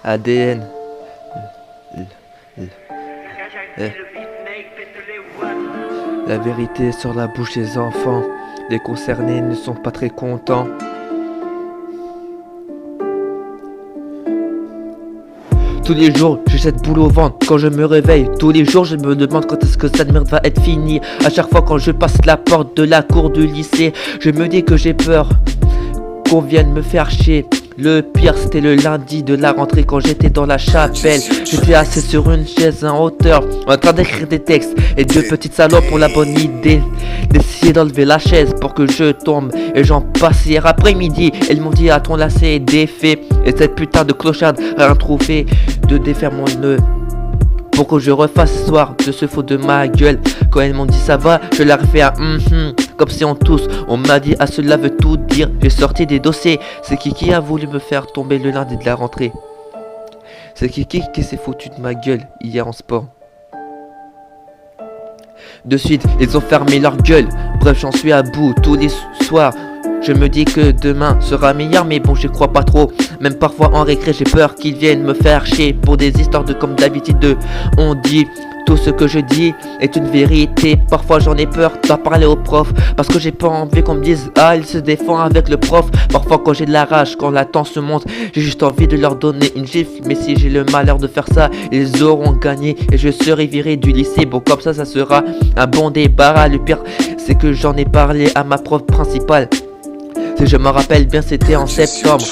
ADN. La vérité sur la bouche des enfants. Les concernés ne sont pas très contents. Tous les jours, j'ai cette boule au ventre quand je me réveille. Tous les jours, je me demande quand est-ce que cette merde va être finie. À chaque fois quand je passe la porte de la cour du lycée, je me dis que j'ai peur qu'on vienne me faire chier. Le pire, c'était le lundi de la rentrée quand j'étais dans la chapelle. J'étais assis sur une chaise en hauteur, en train d'écrire des textes. Et deux petites salopes ont la bonne idée d'essayer d'enlever la chaise pour que je tombe. Et j'en passe hier après-midi. Elles m'ont dit, ah, ton lacet est défait. Et cette putain de clocharde a rien trouvé de défaire mon nœud pour que je refasse ce soir de se foutre de ma gueule. Quand elles m'ont dit ça va, je leur ai fait un comme si on tous. On m'a dit ah cela veut tout dire. J'ai sorti des dossiers. C'est qui a voulu me faire tomber le lundi de la rentrée. C'est qui s'est foutu de ma gueule hier en sport. De suite ils ont fermé leur gueule. Bref j'en suis à bout tous les soirs. Je me dis que demain sera meilleur, mais bon j'y crois pas trop. Même parfois en récré j'ai peur qu'ils viennent me faire chier pour des histoires de comme d'habitude de on dit. Tout ce que je dis est une vérité. Parfois j'en ai peur d'en parler au prof, parce que j'ai pas envie qu'on me dise ah il se défend avec le prof. Parfois quand j'ai de la rage, quand la tension monte, j'ai juste envie de leur donner une gifle. Mais si j'ai le malheur de faire ça, ils auront gagné et je serai viré du lycée. Bon comme ça sera un bon débarras. Le pire c'est que j'en ai parlé à ma prof principale. Si je me rappelle bien c'était en septembre.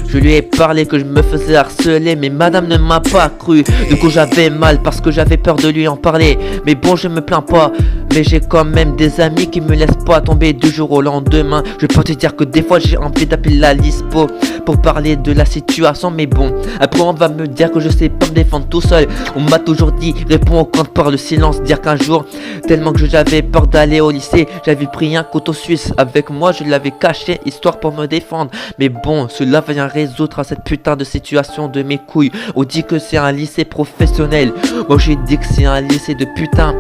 Je lui ai parlé que je me faisais harceler, mais madame ne m'a pas cru. Du coup j'avais mal parce que j'avais peur de lui en parler. Mais bon je me plains pas, mais j'ai quand même des amis qui me laissent pas tomber du jour au lendemain. Je peux te dire que des fois j'ai envie d'appeler la LISPO pour parler de la situation. Mais bon, après on va me dire que je sais pas me défendre tout seul. On m'a toujours dit réponds au compte par le silence. Dire qu'un jour, tellement que j'avais peur d'aller au lycée, j'avais pris un couteau suisse avec moi, je l'avais caché histoire pour me défendre. Mais bon, cela vient résoudre à cette putain de situation de mes couilles. On dit que c'est un lycée professionnel, moi j'ai dit que c'est un lycée de putain.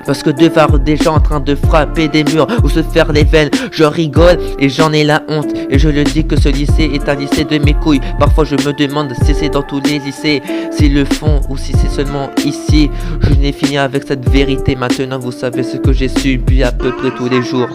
Parce que de voir des gens en train de frapper des murs ou se faire les veines, je rigole et j'en ai la honte. Et je le dis que ce lycée est un lycée de mes couilles. Parfois je me demande si c'est dans tous les lycées, s'ils le font ou si c'est seulement ici. Je n'ai fini avec cette vérité, maintenant vous savez ce que j'ai subi à peu près tous les jours.